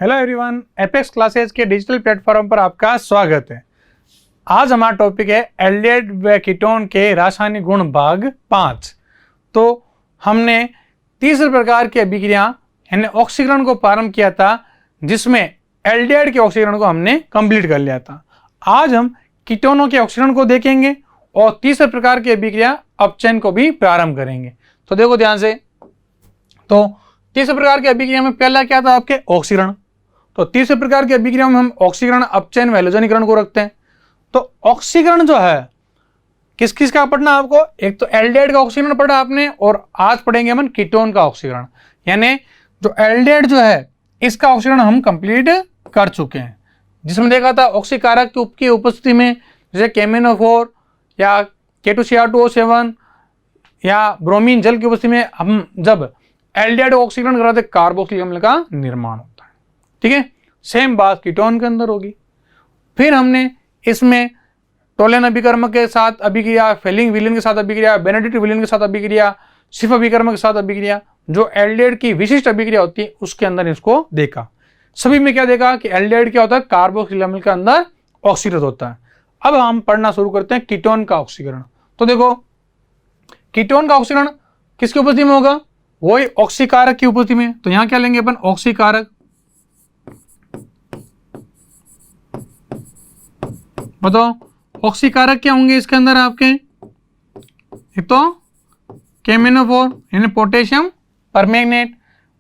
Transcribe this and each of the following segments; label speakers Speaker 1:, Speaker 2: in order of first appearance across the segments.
Speaker 1: Hello everyone, apex classes के digital platform पर आपका स्वागत है। आज हमारा टॉपिक है एल्डिहाइड व कीटोन के रासायनिक गुण भाग 5। तो हमने तीसरे प्रकार की अभिक्रिया यानी ऑक्सीकरण को प्रारंभ किया था, जिसमें एल्डिहाइड के ऑक्सीकरण को हमने कंप्लीट कर लिया था। आज हम कीटोनों के ऑक्सीकरण को देखेंगे और तीसरे प्रकार की अभिक्रिया अपचयन को भी प्रारंभ करेंगे। तो देखो ध्यान से, तो तीसरे प्रकार की अभिक्रिया में पहला क्या था आपके ऑक्सीकरण। तो तीसरे प्रकार की अभिक्रिया में हम ऑक्सीकरण, अपचयन व हैलोजनीकरण को रखते हैं। तो ऑक्सीकरण जो है किस किस का पढ़ना आपको, एक तो एल्डिहाइड का ऑक्सीकरण पढ़ा आपने और आज पढ़ेंगे हम कीटोन का ऑक्सीकरण। यानी जो एल्डिहाइड जो है इसका ऑक्सीकरण हम कंप्लीट कर चुके हैं, जिसमें देखा था ऑक्सीकारक की उपस्थिति में जैसे KMnO4 या K2Cr2O7 या ब्रोमीन जल की उपस्थिति में हम जब एल्डिहाइड ऑक्सीकरण कराते कार्बोक्सिलिक अम्ल का निर्माण होता है। ठीक है, सेम बात कीटोन के अंदर होगी। फिर हमने इसमें टोलेन अभिकर्मक के साथ अभिक्रिया, फेलिंग विलीन के साथ अभिक्रिया, बेनेडिक्ट विलीन के साथ अभिक्रिया, सिफ अभिकर्मक के साथ अभिक्रिया, जो एल्डिहाइड की विशिष्ट अभिक्रिया होती है उसके अंदर इसको देखा। सभी में क्या देखा कि एल्डिहाइड क्या होता है, कार्बोक्सिलिक अम्ल के अंदर ऑक्सीकृत होता है। अब हम पढ़ना शुरू करते हैं कीटोन का ऑक्सीकरण। तो देखो कीटोन का ऑक्सीकरण किसकी उपस्थिति में होगा, वही ऑक्सीकारक की उपस्थिति में। तो यहां क्या लेंगे अपन, ऑक्सीकारक। बताओ ऑक्सीकारक क्या होंगे इसके अंदर आपके, एक तो KMnO4 यानी पोटेशियम परमैंगनेट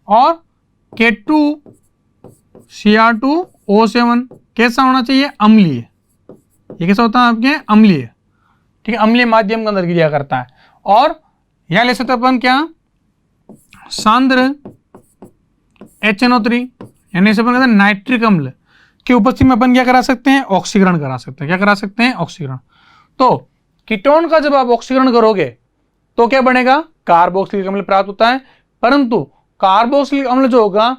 Speaker 1: और K2Cr2O7 कैसा होना चाहिए, अम्लीय। ये कैसा होता है आपके, अम्लीय। ठीक है, अम्लीय माध्यम के अंदर क्रिया करता है। और यहां ले सकते अपन क्या, सांद्र HNO3 यानी इसे अपन कहते हैं नाइट्रिक अम्ल की उपस्थिति में अपन क्या करा सकते हैं, ऑक्सीकरण करा सकते हैं। क्या करा सकते हैं, ऑक्सीकरण। तो कीटोन का जब आप ऑक्सीकरण करोगे तो क्या बनेगा, कार्बोक्सिलिक अम्ल प्राप्त होता है। परंतु कार्बोक्सिलिक अम्ल जो होगा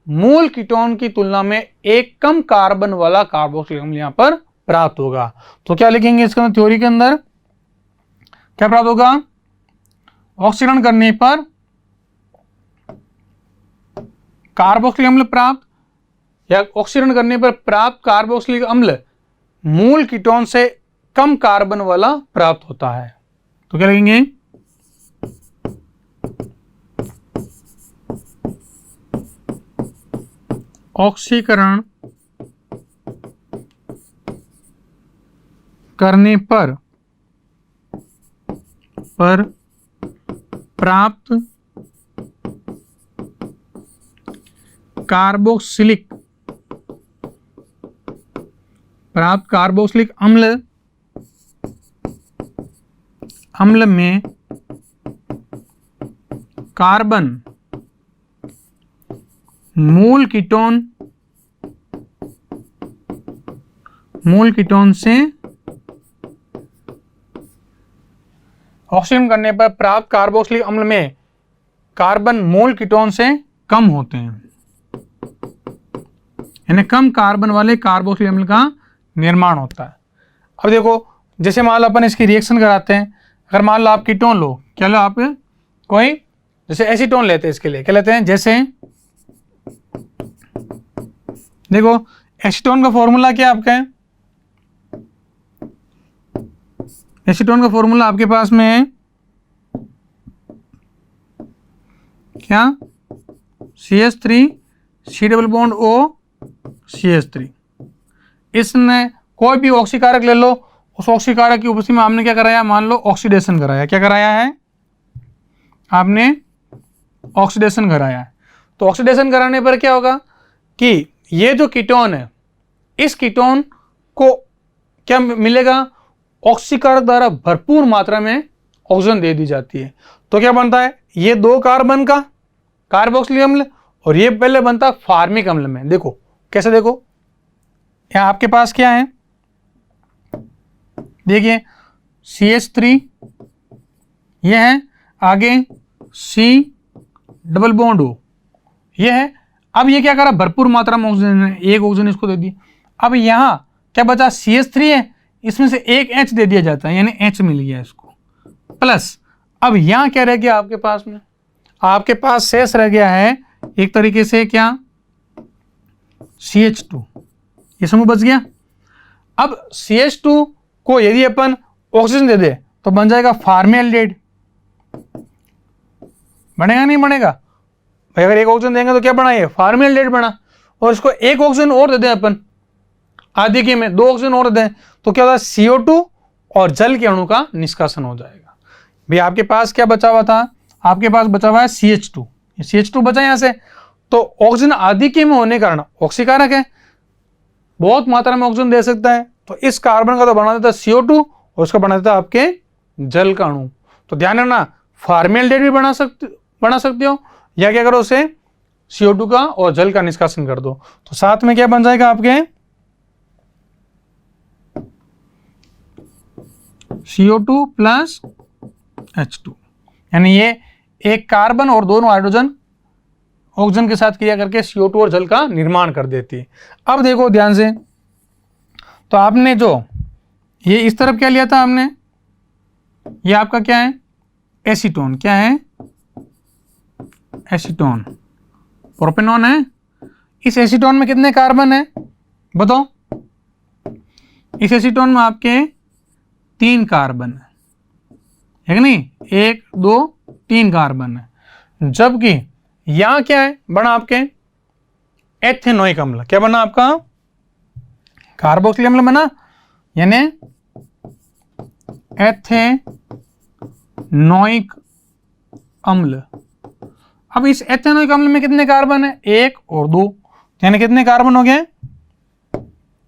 Speaker 1: मूल कीटोन की तुलना में एक कम कार्बन वाला कार्बोक्सिलिक अम्ल यहां पर प्राप्त होगा। तो क्या लिखेंगे इसके अंदर, थ्योरी के अंदर क्या प्राप्त होगा, ऑक्सीकरण करने पर कार्बोक्सिलिक अम्ल प्राप्त या ऑक्सीकरण करने पर प्राप्त कार्बोक्सिलिक अम्ल मूल कीटोन से कम कार्बन वाला प्राप्त होता है। तो क्या लिखेंगे, ऑक्सीकरण करने पर प्राप्त कार्बोक्सिलिक अम्ल में कार्बन मूल कीटोन से ऑक्सीकरण करने पर प्राप्त कार्बोक्सिलिक अम्ल में कार्बन मूल कीटोन से कम होते हैं, यानी कम कार्बन वाले कार्बोक्सिलिक अम्ल का निर्माण होता है। अब देखो जैसे मान लो अपन इसकी रिएक्शन कराते हैं। अगर मान लो आप कीटोन लो, क्या लो आप, कोई जैसे एसीटोन लेते हैं, इसके लिए क्या लेते हैं, जैसे देखो एसीटोन का फॉर्मूला क्या आपका है, एसीटोन का फॉर्मूला आपके पास में है क्या, CH3 C double bond O CH3। इसने कोई भी ऑक्सीकारक ले लो, उस ऑक्सीकारक की उपस्थिति में आपने क्या कराया, मान लो ऑक्सीडेशन कराया। क्या कराया है आपने, ऑक्सीडेशन कराया है। तो ऑक्सीडेशन कराने पर क्या होगा कि ये जो कीटोन है, इस कीटोन को क्या मिलेगा, ऑक्सीकारक द्वारा भरपूर मात्रा में ऑक्सीजन दे दी जाती है। तो क्या बनता है, ये 2 कार्बन का कार्बोक्सिलिक अम्ल और ये पहले बनता है फार्मिक अम्ल में। देखो कैसे, देखो यहां आपके पास क्या है, देखिए CH3 ये है, आगे C डबल बॉन्ड O ये है। अब ये क्या करा, भरपूर मात्रा में ऑक्सीजन है, एक ऑक्सीजन इसको दे दी। अब यहां क्या बचा, CH3 है, इसमें से एक H दे दिया जाता है, यानी H मिल गया इसको, प्लस अब यहां क्या रह गया आपके पास में, आपके पास शेष रह गया है एक तरीके से क्या, CH2, ये समूह बच गया। अब CH2 को यदि अपन ऑक्सीजन दे दे तो बन जाएगा फॉर्मेल्डिहाइड, बनेगा नहीं बनेगा भाई? अगर एक ऑक्सीजन देंगे तो क्या बना, ये फॉर्मेल्डिहाइड बना। और इसको एक ऑक्सीजन और दे दें अपन आदि के में, 2 ऑक्सीजन और दें तो क्या होता है, CO2 और जल के अणु का निष्कासन हो जाएगा। भाई आपके पास क्या बचा हुआ था, आपके पास बचा हुआ है CH2, ये CH2 बचा यहां से, तो ऑक्सीजन आधिक्य में होने के कारण ऑक्सीकारक है, बहुत मात्रा में ऑक्सीजन दे सकता है, तो इस कार्बन का तो बना देता है CO2 और उसका बना देता है आपके जल का अणु। तो ध्यान रखना, फॉर्मेल्डिहाइड भी बना सकते हो, या क्या करो उसे CO2 का और जल का निष्कासन कर दो, तो साथ में क्या बन जाएगा आपके CO2 प्लस H2, यानी ये एक कार्बन और दोनों हाइड्रोजन ऑक्सीजन के साथ क्रिया करके CO2 और जल का निर्माण कर देती है। अब देखो ध्यान से, तो आपने जो ये इस तरफ क्या लिया था हमने, ये आपका क्या है, एसीटोन, क्या है, एसीटोन, प्रोपेनॉन है। इस एसीटोन में कितने कार्बन है बताओ? इस एसीटोन में आपके 3 कार्बन है कि नहीं, 1 2 3 कार्बन है। जबकि यहां क्या है बना आपके एथेनोइक अम्ल, क्या बना आपका, कार्बोक्सिलिक अम्ल बना, यानी एथेनोइक अम्ल। अब इस एथेनोइक अम्ल में कितने कार्बन है, 1 और 2, यानी कितने कार्बन हो गए,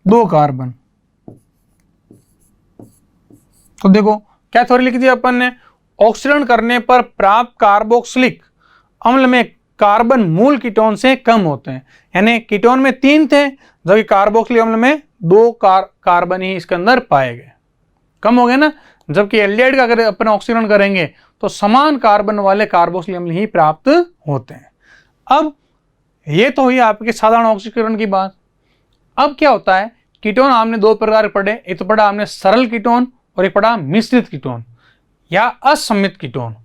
Speaker 1: 2 कार्बन। तो देखो क्या थ्योरी लिखी थी अपन ने, ऑक्सीकरण करने पर प्राप्त कार्बोक्सिलिक अम्ल में कार्बन मूल कीटोन से कम होते हैं, यानी कीटोन में 3 थे, जबकि कार्बोक्सिलिक अम्ल में 2 कार्बन ही इसके अंदर पाए गए, कम हो गए ना। जबकि एल्डिहाइड का अगर अपन ऑक्सीकरण करेंगे तो समान कार्बन वाले कार्बोक्सिलिक अम्ल ही प्राप्त होते हैं। अब ये तो हुई आपके साधारण ऑक्सीकरण की बात। अब क्या होता है, कीटोन हमने 2 प्रकार पढ़े, एक तो पढ़ा हमने सरल कीटोन और एक पढ़ा मिश्रित कीटोन या असम्मित कीटोन।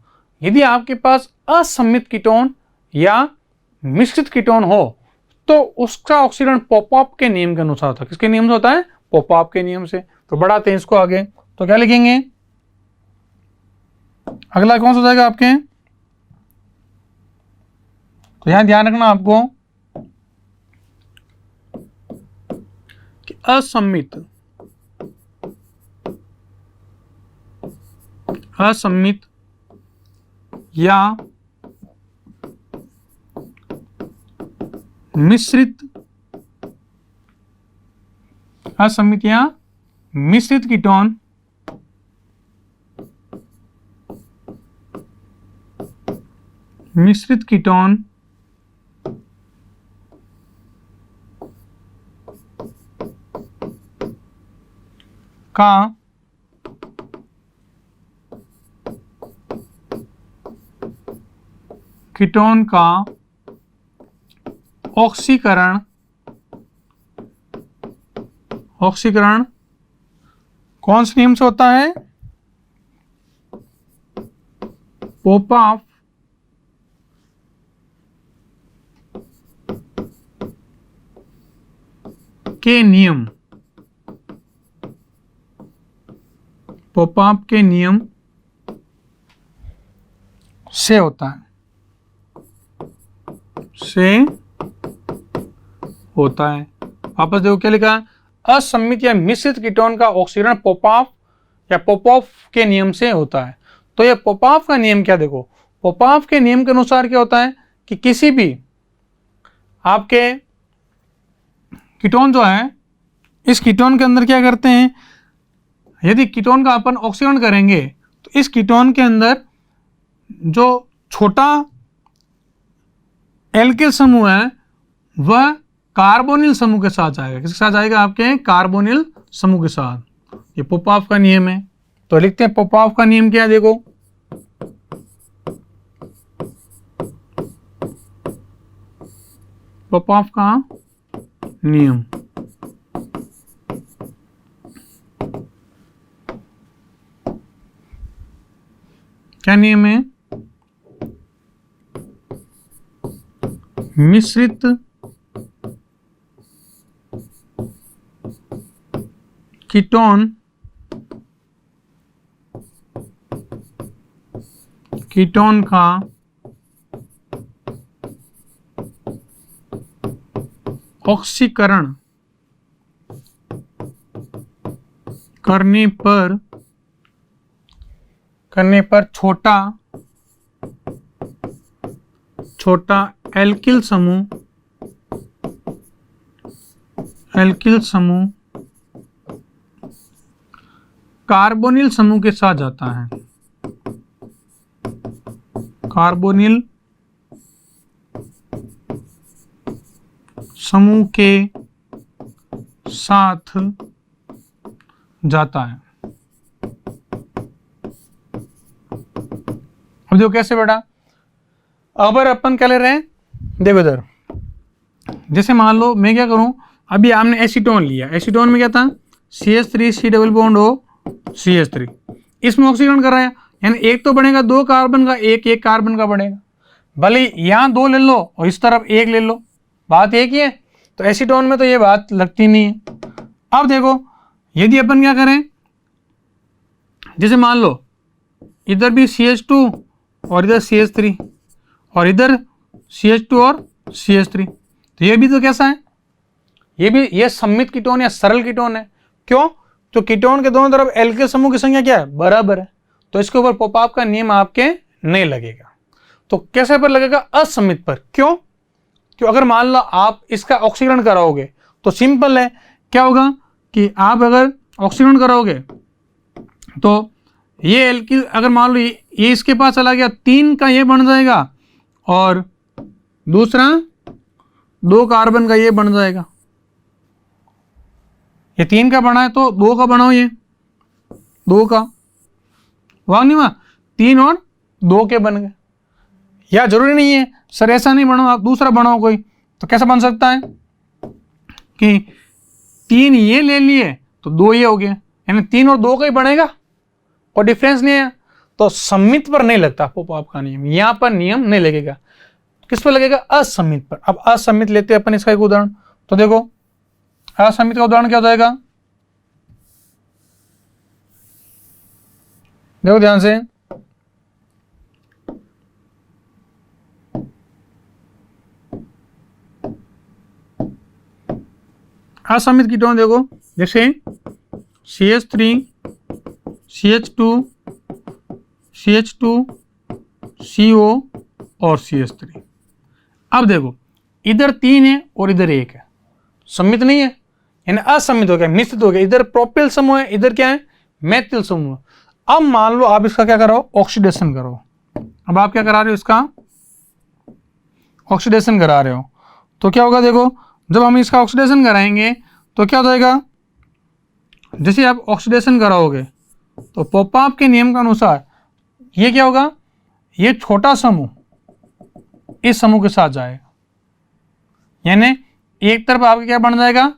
Speaker 1: यदि आपके पास असम्मित कीटोन या मिश्रित कीटोन हो तो उसका ऑक्सीकरण पॉपअप के नियम के अनुसार होता है। किसके नियम से होता है, पॉपअप के नियम से। तो बढ़ाते हैं इसको आगे, तो क्या लिखेंगे, अगला कौन सा हो जाएगा आपके, तो यहां ध्यान रखना आपको कि असम्मित या मिश्रित कीटोन का कीटोन का ऑक्सीकरण कौन से नियम से होता है, पॉपअप के नियम, पॉपअप के नियम से होता है, वापस देखो क्या लिखा है, असम्मित या मिश्रित कीटोन का ऑक्सीकरण पॉपअप या पॉपअप के नियम से होता है। तो ये पॉपअप का नियम क्या, देखो पॉपअप के नियम के अनुसार क्या होता है कि किसी भी आपके कीटोन जो है, इस कीटोन के अंदर क्या करते हैं, यदि कीटोन का अपन ऑक्सीकरण करेंगे तो इस कीटोन के अंदर जो छोटा एल्किल समूह है वह कार्बोनिल समूह के साथ जाएगा। किसके साथ जाएगा, आपके कार्बोनिल समूह के साथ। ये पॉपअप का नियम है। तो लिखते हैं पॉपअप का नियम क्या है, देखो पॉपअप का नियम, क्या नियम है, मिश्रित कीटोन का ऑक्सीकरण करने पर छोटा एल्किल समूह कार्बोनिल समूह के साथ जाता है। कार्बोनिल समूह के साथ जाता है। अब देखो कैसे बेटा, अगर अपन क्या ले रहे हैं, देखो इधर, जैसे मान लो मैं क्या करूं, अभी आपने एसीटोन लिया, एसीटोन में क्या था, CH3 C double bond O CH3, इसमें ऑक्सीकरण कर रहे हैं, यानी एक तो बनेगा 2 कार्बन का, एक कार्बन का बनेगा, भले यहाँ 2 ले लो और इस तरफ 1 ले लो, बात एक ही है। तो एसीटोन में तो ये बात लगती नहीं है। अब देखो यदि अपन क्या करें, जैसे मान लो इधर भी CH2 और इधर CH3 और इधर CH2 और CH3, तो ये भी तो कैसा है, ये सममित कीटोन या सरल कीटोन है। क्यों? तो कीटोन के दोनों तरफ एल्किल समूह की संख्या क्या है, बराबर है, तो इसके ऊपर पोपाप का नियम आपके नहीं लगेगा। तो कैसे पर लगेगा, असममित पर। क्यों? अगर मान लो आप इसका ऑक्सीकरण कराओगे तो सिंपल है, क्या होगा कि आप अगर ऑक्सीकरण कराओगे तो ये एल्किल, अगर मान लो ये इसके पास चला गया, 3 का ये बन जाएगा और दूसरा 2 कार्बन का ये बन जाएगा। ये 3 का बना है तो 2 का बनाओ, ये 2 का, वाह नहीं वाह, 3 और 2 के बन गए। या जरूरी नहीं है सर ऐसा नहीं बनाओ, आप दूसरा बनाओ कोई, तो कैसा बन सकता है कि 3 ये ले लिए तो 2 ये हो गया, यानी 3 और 2 का ही बनेगा, कोई डिफरेंस नहीं है। तो सममित पर नहीं लगता पोपाप का नियम, यहां पर नियम नहीं लगेगा। किस पर लगेगा, असममित पर। अब असममित लेते हैं अपन इसका एक उदाहरण, तो देखो असममित का उदाहरण क्या हो जाएगा, देखो ध्यान से, असममित कीटोन देखो, जैसे CH3 CH2 CH2 CO और CH3। अब देखो इधर 3 है और इधर 1 है, सम्मित नहीं है, यानी असम्मित हो गया, मिश्रित हो गया। इधर प्रोपिल समूह है, इधर क्या है, मेथिल समूह। अब मान लो आप इसका क्या करो, ऑक्सीडेशन करो। अब आप क्या करा रहे हो, इसका ऑक्सीडेशन करा रहे हो, तो क्या होगा, देखो जब हम इसका ऑक्सीडेशन कराएंगे तो क्या हो जाएगा, जैसे आप ऑक्सीडेशन कराओगे तो पोपाप के नियम के अनुसार ये क्या होगा, ये छोटा समूह इस समूह के साथ जाएगा, यानी एक तरफ आपके क्या बन जाएगा,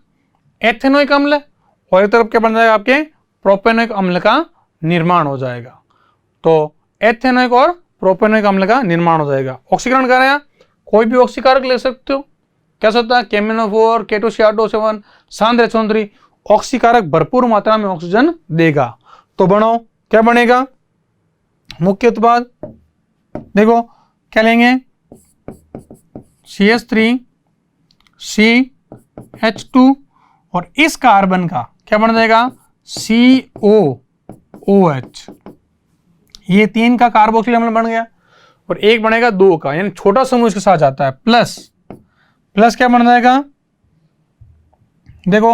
Speaker 1: एथेनोइक अम्ल, और एक तरफ क्या बन जाएगा, आपके प्रोपेनोइक अम्ल का निर्माण हो जाएगा। तो एथेनोइक और प्रोपेनोइक अम्ल का निर्माण हो जाएगा। ऑक्सीकरण कर रहे हैं, कोई भी ऑक्सीकारक ले सकते हो, कैसा होता है, KMnO4 K2CR2O7 सांद्र H13, ऑक्सीकारक भरपूर मात्रा में ऑक्सीजन देगा। तो बनो क्या बनेगा, मुख्य उत्पाद देखो क्या लेंगे, CH3 CH2 और इस कार्बन का क्या बन जाएगा, COOH, ये 3 का कार्बोक्सिल अम्ल बन गया, और एक बनेगा 2 का, यानी छोटा समूह इसके साथ जाता है, प्लस क्या बन जाएगा, देखो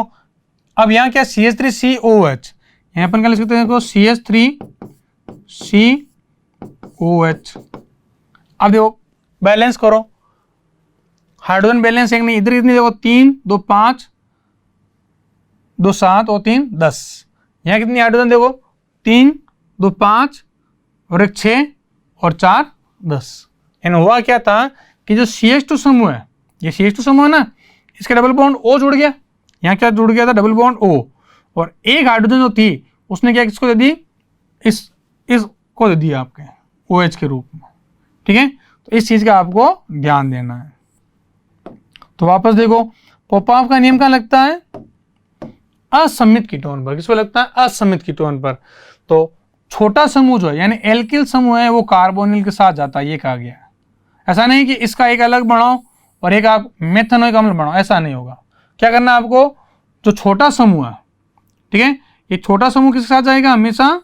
Speaker 1: अब यहां क्या, CH3 COH, यहां अपन क्या लिख सकते हैं, देखो CH3 COH। अब देखो बैलेंस करो, हाइड्रोजन बैलेंस एक नहीं, इधर इतनी देखो, 3 2 5 2 7 और 3 10, यहाँ कितनी हाइड्रोजन देखो, 3 2 5 और 1 6 और 4 10। यानी हुआ क्या था कि जो CH2 समूह है, ये CH2 समूह है ना, इसके डबल बॉन्ड O जुड़ गया, यहाँ क्या जुड़ गया था, डबल बॉन्ड O, और एक हाइड्रोजन जो थी उसने क्या किसको दे दी, इसको दे दिया आपके OH के रूप में। ठीक है, तो इस चीज का आपको ध्यान देना है। तो वापस देखो पोपाप का नियम क्या लगता है, असमित कीटोन पर। किसको लगता है? असमित कीटोन पर। तो छोटा समूह जो है यानी एल्किल समूह है वो कार्बोनिल के साथ जाता है, ये कहा गया है। ऐसा नहीं कि इसका एक अलग बनाओ और एक आप मेथनोइक अम्ल बनाओ, ऐसा नहीं होगा। क्या करना है आपको? जो छोटा समूह है, ठीक है, ये छोटा समूह किसके साथ जाएगा? हमेशा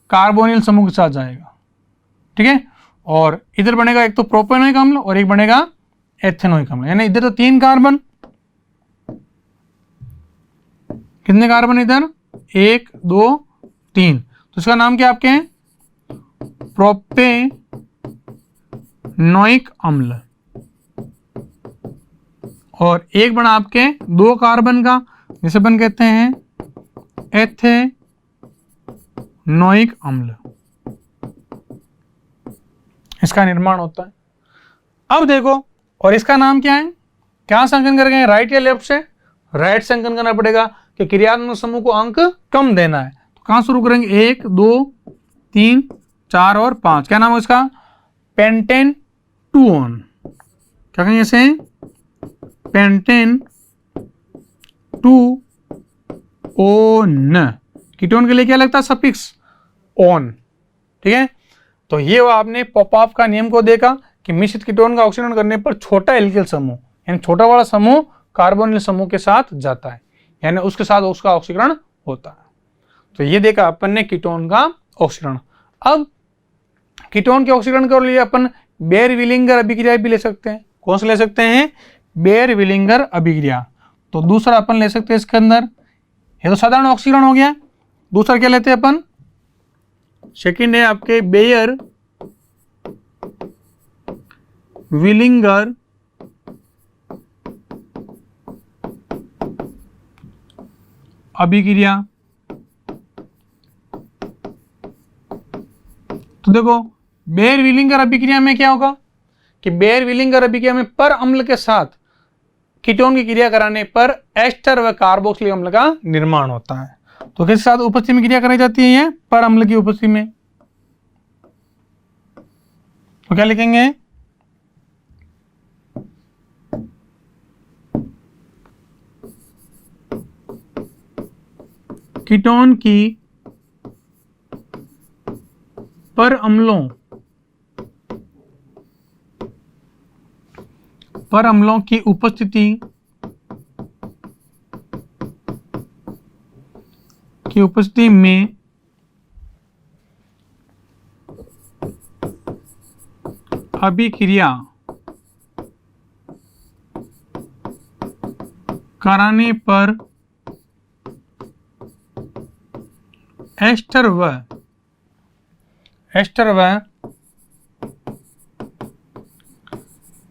Speaker 1: कार्बोनिल समूह के साथ जाएगा, ठीक है। और इधर बनेगा एक तो प्रोपेनोइक अम्ल और एक बनेगा एथेनोइक अम्ल, यानी इधर तो 3 कार्बन, कितने कार्बन इधर? 1 2 3, तो इसका नाम क्या आपके हैं? प्रोपेनोइक अम्ल। और एक बना आपके 2 कार्बन का, जिसे अपन कहते हैं एथेनोइक अम्ल, इसका निर्माण होता है। अब देखो, और इसका नाम क्या है? क्या से अंकन करेंगे? राइट या लेफ्ट से? राइट से अंकन करना पड़ेगा कि क्रियात्मक समूह को अंक कम देना है। तो कहां शुरू करेंगे? 1 2 3 4 और 5। क्या नाम है इसका? Pentane 2-on। क्या कहेंगे इसे? Pentane 2-on। कीटोन के लिए क्या लगता है? सफिक्स ऑन, ठीक है। तो ये वो आपने पॉपऑफ का नियम को देखा कि मिश्रित कीटोन का ऑक्सीकरण करने पर छोटा एल्किल समूह यानी छोटा वाला समूह कार्बोनिल समूह के साथ जाता है, यानी उसके साथ उसका ऑक्सीकरण होता है। तो ये देखा अपन ने कीटोन का ऑक्सीकरण। अब कीटोन के ऑक्सीकरण के लिए अपन बेयर-विलिंगर अभिक्रिया भी ले सकते हैं। कौन सा ले सकते हैं? बेयर-विलिंगर अभिक्रिया। तो दूसरा अपन ले सकते हैं इसके अंदर, ये तो साधारण ऑक्सीकरण हो गया। दूसरा क्या लेते हैं अपन? सेकंड है आपके बेयर-विलिंगर अभिक्रिया। तो देखो, बेयर-विलिंगर अभिक्रिया में क्या होगा कि बेयर-विलिंगर अभिक्रिया में पर अम्ल के साथ कीटोन की क्रिया कराने पर एस्टर व कार्बोक्सिलिक अम्ल का निर्माण होता है। तो किसके साथ उपस्थिति में क्रिया कराई जाती है? ये पर अम्ल की उपस्थिति में। तो क्या लिखेंगे? कीटोन की पर अम्लों की उपस्थिति में अभिक्रिया कराने पर एस्टर व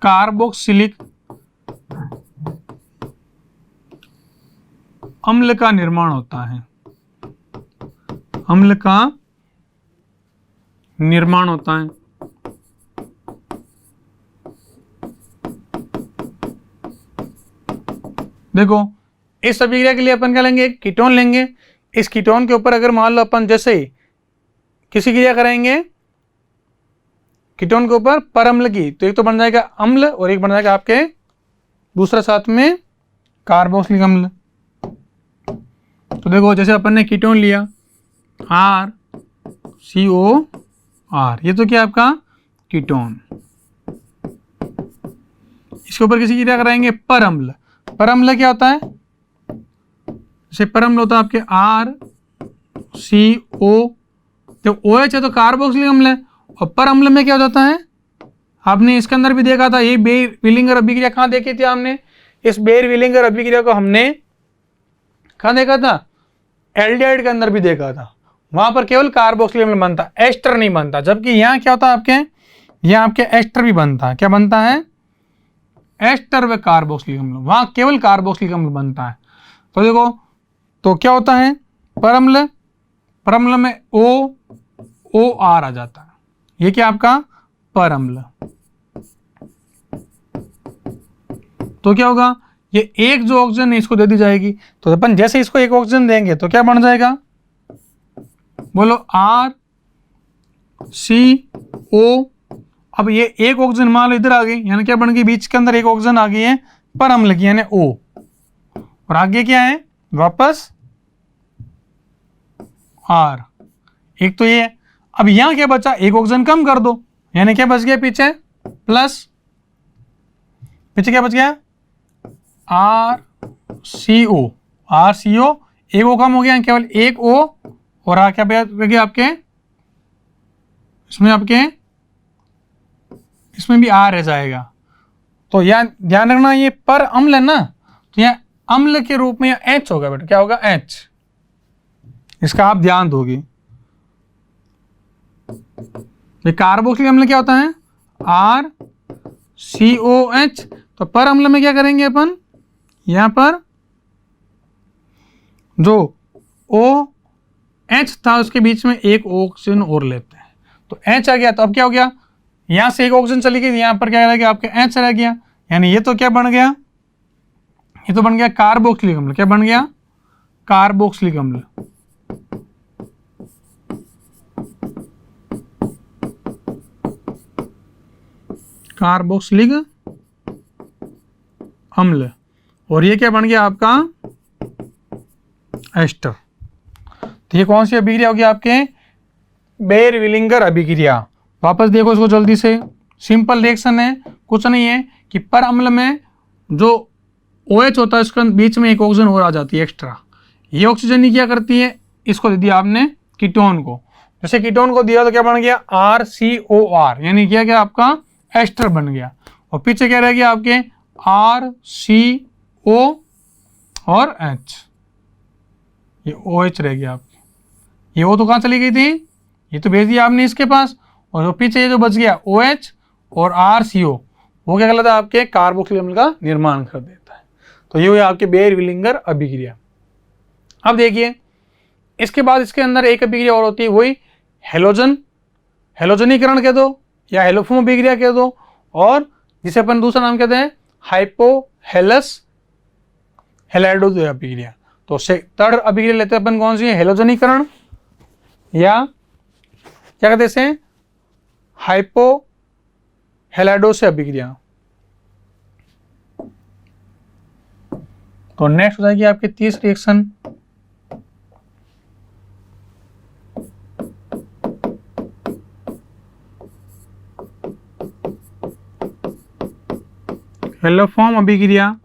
Speaker 1: कार्बोक्सिलिक अम्ल का निर्माण होता है। अम्ल का निर्माण होता है। देखो, इस अभिक्रिया के लिए अपन क्या लेंगे? कीटोन लेंगे। इस कीटोन के ऊपर अगर मान लो अपन जैसे किसी क्रिया कराएंगे कीटोन के ऊपर पर अम्ल की, तो एक तो बन जाएगा अम्ल और एक बन जाएगा आपके दूसरा साथ में कार्बोक्सिलिक अम्ल। तो देखो, जैसे अपन ने कीटोन लिया RCOR, ये तो क्या आपका कीटोन। इसके ऊपर किसी क्रिया कराएंगे पर अम्ल। पर अम्ल क्या होता है? जैसे पर अम्ल होता है आपके RCO, जब OH है तो कार्बोक्सिलिक अम्ल है। और पर अम्ल में क्या हो जाता है? आपने इसके अंदर भी देखा था, ये बेयर-विलिंगर अभिक्रिया कहाँ देखी थी आपने? इस बेयर-विलिंगर अभिक्रिया को हमने कहाँ देखा था? एल्डिहाइड के अंदर भी देखा था। वहां पर केवल कार्बोक्सिलिक अम्ल बनता, एस्टर नहीं बनता। जबकि यहाँ क्या होता है आपके? यहाँ आपके एस्टर भी बनता है। क्या बनता है? एस्टर व कार्बोक्सिलिक अम्ल। वहां केवल कार्बोक्सिलिक अम्ल बनता है। तो देखो, तो क्या होता है? पर अम्ल में OR आ जाता है। ये क्या आपका? पर अम्ल। तो क्या होगा? ये एक जो ऑक्सीजन है इसको दे दी जाएगी। तो अपन जैसे इसको एक ऑक्सीजन देंगे तो क्या बन जाएगा? बोलो RCO। अब ये एक ऑक्सीजन मान लो इधर आ गई, यानी क्या बन गई? बीच के अंदर एक ऑक्सीजन आ गई है पर अम्ल की, यानी O। और आगे क्या है? वापस R, एक तो ये है। अब यहां क्या बचा, एक ऑक्सीजन कम कर दो, यानी क्या बच गया पीछे प्लस, पीछे क्या बच गया RCO, RCO, एक O कम हो गया, केवल एक O, और आ क्या बच गया आपके, इसमें भी R रह जाएगा। तो यह ध्यान रखना, ये पर अम्ल है ना, तो यह अम्ल के रूप में H होगा बेटा, क्या होगा H, इसका आप ध्यान दोगे। ये कार्बोक्सिलिक अम्ल क्या होता है RCOH, तो पर अम्ल में क्या करेंगे अपन, यहां पर जो OH था उसके बीच में एक ऑक्सीजन और लेते हैं, तो H आ गया। तो अब क्या हो गया, यहां से एक ऑक्सीजन चली गई, यहां पर क्या रह गया आपके H रह गया, यानी ये तो क्या बन गया, ये तो बन गया कार्बोक्सिलिक अम्ल। क्या बन गया, कार्बोक्सिलिक अम्ल। कार्बोक्सिलिक अम्ल, और ये क्या बन गया आपका एस्टर। तो ये कौन सी अभिक्रिया होगी आपके, बेयर-विलिंगर अभिक्रिया। वापस देखो इसको जल्दी से, सिंपल रिएक्शन है, कुछ नहीं है कि पर अम्ल में जो OH होता है उसके बीच में एक ऑक्सीजन और आ जाती है एक्स्ट्रा, ये ऑक्सीजन ही क्या करती है, इसको दे दिया आपने कीटोन को, जैसे कीटोन को दिया तो क्या बन गया RCOR, यानी क्या क्या आपका एस्टर बन गया, और पीछे क्या रह गया आपके RCO और H, ये OH रह गया आपके, ये O तो कहाँ चली गई थी, ये तो भेज दिया आपने इसके पास, और जो पीछे ये जो बच गया OH और RCO, वो क्या कहलाता है आपके कार्बोक्सिलिक अम्ल का निर्माण कर देता है। तो ये हुई आपके बेयर-विलिंगर अभिक्रिया। अब देखिए इसके बाद इसके अंदर एक अभिक्रिया और होती है, वही हेलोजनीकरण कह दो या हेलोफोम अभिक्रिया कह दो, और जिसे अपन दूसरा नाम कहते हैं हाइपोहेलस हैलाइडो अभिक्रिया। तो थर्ड अभिक्रिया लेते हैं अपन कौन सी है, हेलोजनीकरण, या क्या कहते हैं इसे हाइपोहेलाइडो से अभिक्रिया। तो नेक्स्ट हो जाएगी आपकी तीसरी रिएक्शन, हेलोफॉर्म अभिक्रिया।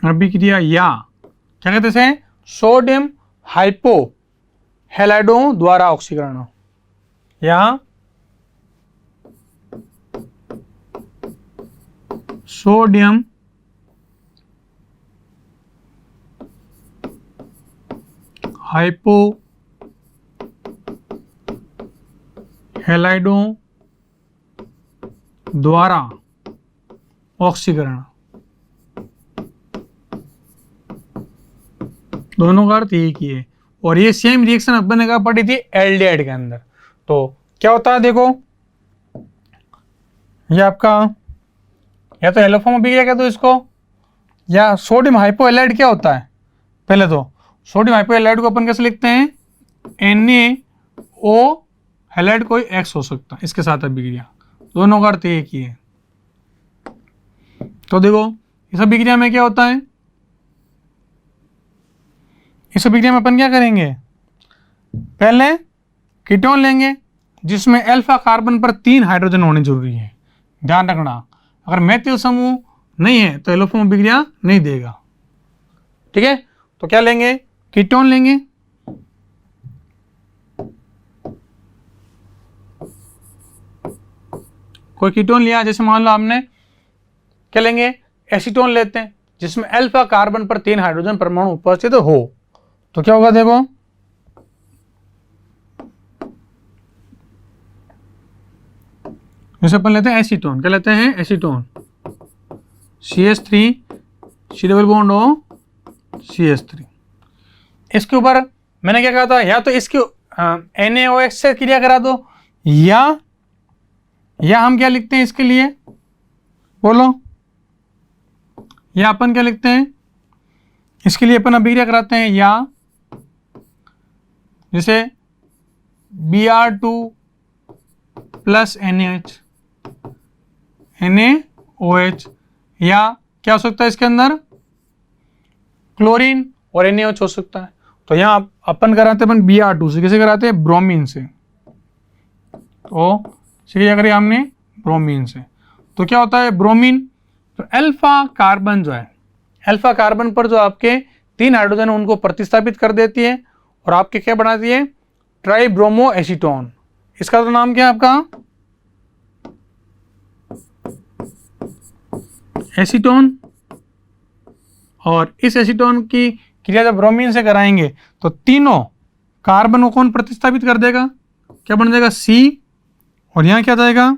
Speaker 1: अभिक्रिया या क्या कहते हैं, सोडियम हाइपो हैलाइडो द्वारा ऑक्सीकरण, या सोडियम हाइपो हैलाइडो द्वारा ऑक्सीकरण, दोनों का अर्थ एक ही है। और ये सेम रिएक्शन अपन ने पढ़ी थी एल्डिहाइड के अंदर। तो क्या होता है देखो, ये आपका या तो हेलोफॉर्म अभिक्रिया कह दो इसको, या सोडियम हाइपोहैलाइड क्या होता है, पहले तो सोडियम हाइपोहैलाइड को अपन कैसे लिखते हैं, NaO हैलाइड कोई X हो सकता है, इसके साथ अभिक्रिया, दोनों का अर्थ एक ही है। तो देखो इस अभिक्रिया में क्या होता है, इस अभिक्रिया में अपन क्या करेंगे, पहले कीटोन लेंगे जिसमें अल्फा कार्बन पर 3 हाइड्रोजन होने जरूरी है। ध्यान रखना, अगर मेथिल समूह नहीं है तो एलोफॉर्म अभिक्रिया नहीं देगा, ठीक है। तो क्या लेंगे, कीटोन लेंगे, कोई कीटोन लिया, जैसे मान लो हमने क्या लेंगे, एसीटोन लेते हैं जिसमें अल्फा कार्बन पर 3 हाइड्रोजन परमाणु उपस्थित हो। तो क्या होगा देखो, जैसे अपन लेते हैं एसीटोन, क्या लेते हैं acetone, CH3 C double bond O CH3। इसके ऊपर मैंने क्या कहा था, या तो इसकी NaOH से क्रिया करा दो, या हम क्या लिखते हैं इसके लिए, बोलो, या अपन क्या लिखते हैं इसके लिए, अपन अभिक्रिया कराते हैं, या जैसे Br2 प्लस NaOH या क्या हो सकता है इसके अंदर, क्लोरीन और NaOH हो सकता है। तो यहाँ अपन कराते हैं अपन Br2 से, किसे कराते हैं, ब्रोमीन से। तो क्या करिए हमने, ब्रोमीन से। तो क्या होता है ब्रोमीन, तो अल्फा कार्बन जो है, अल्फा कार्बन पर जो आपके 3 हाइड्रोजन है उनको प्रतिस्थापित कर देती है और आपके क्या बनाती है, ट्राइब्रोमो एसीटोन। इसका तो नाम क्या है आपका, एसीटोन। और इस एसीटोन की क्रिया जब ब्रोमीन से कराएंगे तो तीनों कार्बन को कौन प्रतिस्थापित कर देगा, क्या बन जाएगा, C, और यहां क्या जाएगा,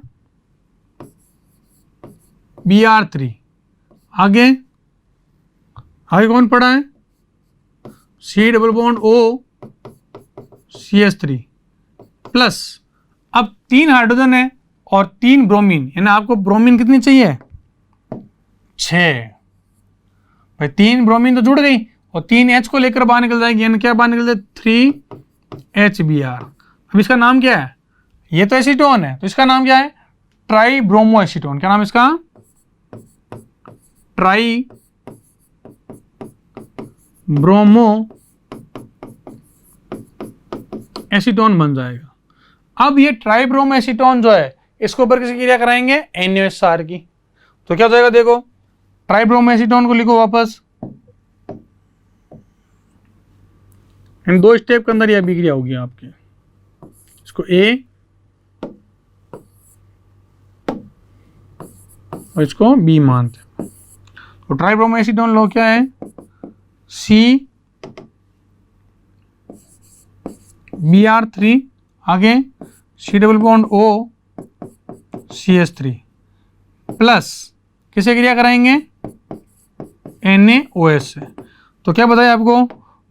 Speaker 1: Br3। आगे आगे कौन पड़ा है, C double bond O CH3 plus, अब 3 हाइड्रोजन है और 3 ब्रोमीन, यानी आपको ब्रोमीन कितनी चाहिए, 6। भाई 3 ब्रोमीन तो जुड़ गई और 3 H को लेकर बाहर निकल जाएगी, यानी क्या बाहर निकल जाए, 3HBr। अब इसका नाम क्या है, ये तो एसीटोन है, तो इसका नाम क्या है, ट्राइब्रोमो एसीटोन। क्या नाम इसका, ट्राइब्रोमो एसीटोन बन जाएगा। अब ये ट्राइब्रोमो एसीटोन जो है इसको ऊपर किसी क्रिया कराएंगे, NaOH की। तो क्या हो जाएगा, देखो ट्राइब्रोमो एसीटोन को लिखो वापस, इन 2 स्टेप के अंदर यह अभिक्रिया होगी आपकी। इसको A और इसको B मानते हैं। तो ट्राइब्रोमो एसीटोन लो क्या है, C Br3, आगे C double bond O CH3 plus किसे क्रिया कराएंगे, NaOH से। तो क्या बताया आपको,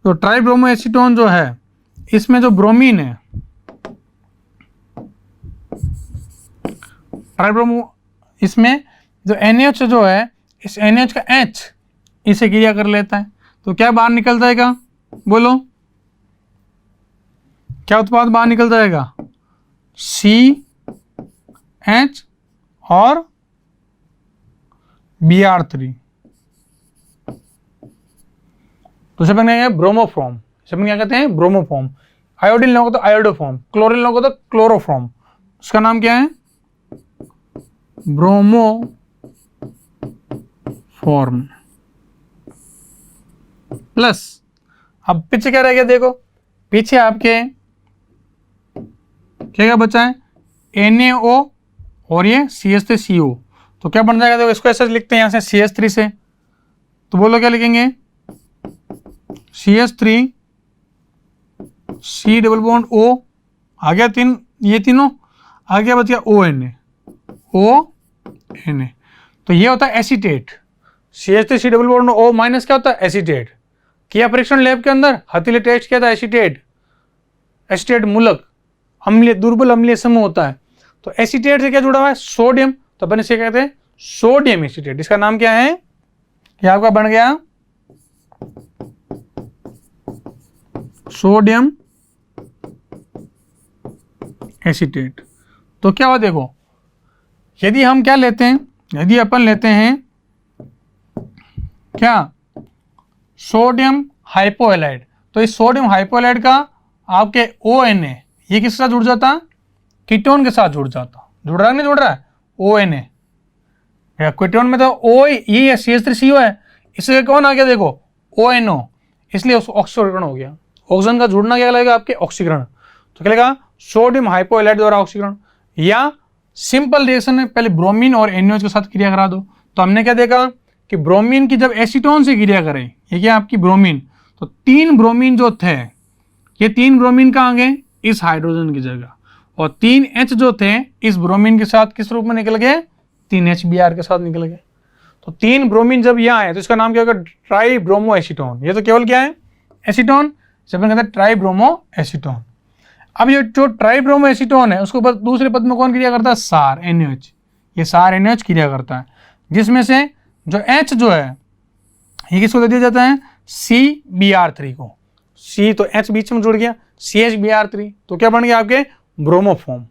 Speaker 1: तो ट्राइब्रोमो एसीटोन जो है इसमें जो ब्रोमीन है, ट्राइब्रोमो, इसमें जो NaOH जो है, इस NaOH का H इसे क्रिया कर लेता है। तो क्या बाहर निकल जाएगा, बोलो क्या उत्पाद बाहर निकल जाएगा, CH और Br3। तो इसे बन गया ब्रोमोफॉर्म, इसे अपन क्या कहते हैं, ब्रोमोफॉर्म। आयोडीन लोगों को तो आयोडोफॉर्म, क्लोरीन लोगों को तो क्लोरोफॉर्म। उसका नाम क्या है, ब्रोमोफॉर्म प्लस। अब पीछे क्या रह गया, देखो पीछे आपके क्या बचा है, NaO और ये CH3CO। तो क्या बन जाएगा, देखो इसको ऐसे लिखते हैं यहां से CH3 से, तो बोलो क्या लिखेंगे, CH3 C double bond O, आ गया 3, ये तीनों, आ गया बच गया ONA। तो ये होता है acetate, CH3 C double bond O minus क्या होता है, एसीटेट। किया परीक्षण लैब के अंदर, हथेली टेस्ट किया था, एसीटेट, एसीटेट मूलक अम्लीय, दुर्बल अम्लीय समूह होता है। तो एसीटेट से क्या जुड़ा हुआ है, सोडियम, तो अपन इसे कहते हैं सोडियम एसीटेट। इसका नाम क्या है, ये आपका बन गया सोडियम एसीटेट। तो क्या हुआ, देखो यदि हम क्या लेते हैं, यदि अपन लेते हैं क्या, सोडियम हाइपोहैलाइड, तो इस सोडियम हाइपोहैलाइड का आपके ONA ये किसके साथ जुड़ जाता, कीटोन के साथ जुड़ जाता, जुड़ रहा है नहीं जुड़ रहा है, ONA या कीटोन में तो O ये CH3CO है, इससे कौन आ गया, देखो ONO, इसलिए ऑक्सीकरण हो गया। ऑक्सीजन का जुड़ना क्या लगेगा, आपके ऑक्सीकरण। तो क्या लगेगा, सोडियम हाइपोहैलाइड द्वारा ऑक्सीकरण। या सिंपल रिएक्शन है, पहले ब्रोमीन और NaOH के साथ क्रिया करा दो। तो हमने क्या देखा कि ब्रोमीन की जब एसीटोन से क्रिया करें, ये क्या आपकी ब्रोमीन, तो 3 ब्रोमीन जो थे, ये 3 ब्रोमीन कहाँ गए, इस हाइड्रोजन की जगह, और 3 H जो थे इस ब्रोमीन के साथ किस रूप में निकल गए, 3 HBr के साथ निकल गए। तो 3 ब्रोमीन जब यहाँ आए तो इसका नाम क्या होगा, ट्राइब्रोमो एसीटोन। ये तो केवल क्या है, एसीटोन, जब कहते हैं ट्राइब्रोमो एसीटोन। अब ये जो ट्राइब्रोमो एसीटोन है उसको दूसरे पद में कौन क्रिया करता है, सार NaOH। ये सार NaOH क्रिया करता है, जिसमें से जो H जो है ये किसको दे दिया जाता है, CBr3 को। C तो H बीच में जुड़ गया, CHBr3, तो क्या बन गया आपके ब्रोमोफॉर्म।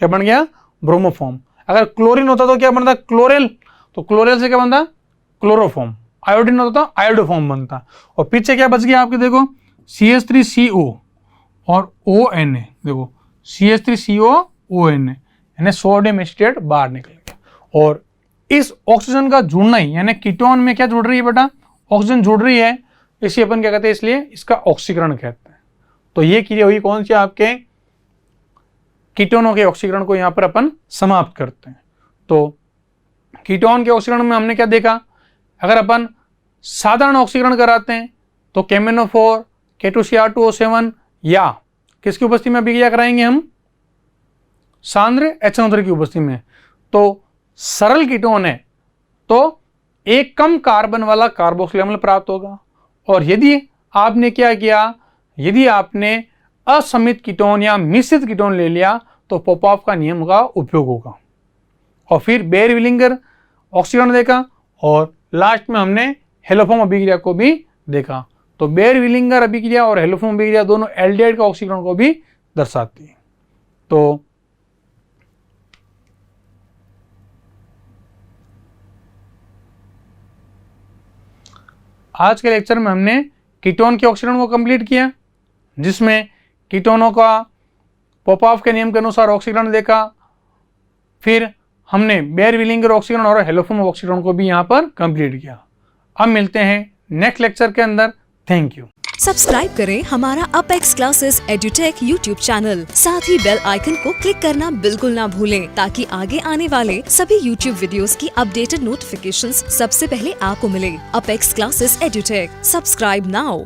Speaker 1: क्या बन गया, ब्रोमोफॉर्म। अगर क्लोरीन होता तो क्या बनता, क्लोरेल तो क्लोरेल से क्या बनता, क्लोरोफॉर्म, आयोडीन होता तो आयोडोफॉर्म बनता। और पीछे क्या बच गया आपके, देखो CH3CO और ONA, देखो CH3COONA यानी सोडियम एसिटेट बाहर निकल गया। और इस ऑक्सीजन का जुड़ना ही यानी कीटोन में क्या जुड़ रही है बेटा, ऑक्सीजन जुड़ रही है, इसे अपन क्या कहते हैं, इसलिए इसका ऑक्सीकरण कहते हैं। तो ये क्रिया हुई कौन सी, आपके कीटोनों के ऑक्सीकरण को यहां पर अपन समाप्त करते हैं। तो कीटोन के ऑक्सीकरण में हमने क्या देखा, अगर अपन साधारण ऑक्सीकरण कराते हैं तो KMnO4, K2Cr2O7 या किसकी उपस्थिति में अभिक्रिया कराएंगे हम, सांद्र HNO3 की उपस्थिति में। तो सरल कीटोन है तो एक कम कार्बन वाला कार्बोक्सिलिक अम्ल प्राप्त होगा। और यदि आपने क्या किया, यदि आपने असमित कीटोन या मिश्रित कीटोन ले लिया तो पोपॉफ का नियम का उपयोग होगा। और फिर बेयर-विलिंगर ऑक्सीकरण देखा और लास्ट में हमने हेलोफॉर्म अभिक्रिया को भी देखा। तो बेयर-विलिंगर अभिक्रिया और हेलोफॉर्म अभिक्रिया दोनों एल्डिहाइड का ऑक्सीकरण को भी दर्शाती है। तो आज के लेक्चर में हमने कीटोन के ऑक्सीकरण को कंप्लीट किया, जिसमें कीटोनों का पोपॉफ के नियम के अनुसार ऑक्सीकरण देखा, फिर हमने बेयर-विलिंगर ऑक्सीकरण और हेलोफॉर्म ऑक्सीकरण को भी यहाँ पर कंप्लीट किया। अब मिलते हैं नेक्स्ट लेक्चर के अंदर। Thank you.
Speaker 2: सब्सक्राइब करें हमारा Apex Classes Edutech YouTube channel, साथ ही बेल आइकन को क्लिक करना बिल्कुल ना भूलें ताकि आगे आने वाले सभी यूट्यूब वीडियोस की अपडेटेड नोटिफिकेशंस सबसे पहले आपको मिले। Apex Classes Edutech, subscribe now.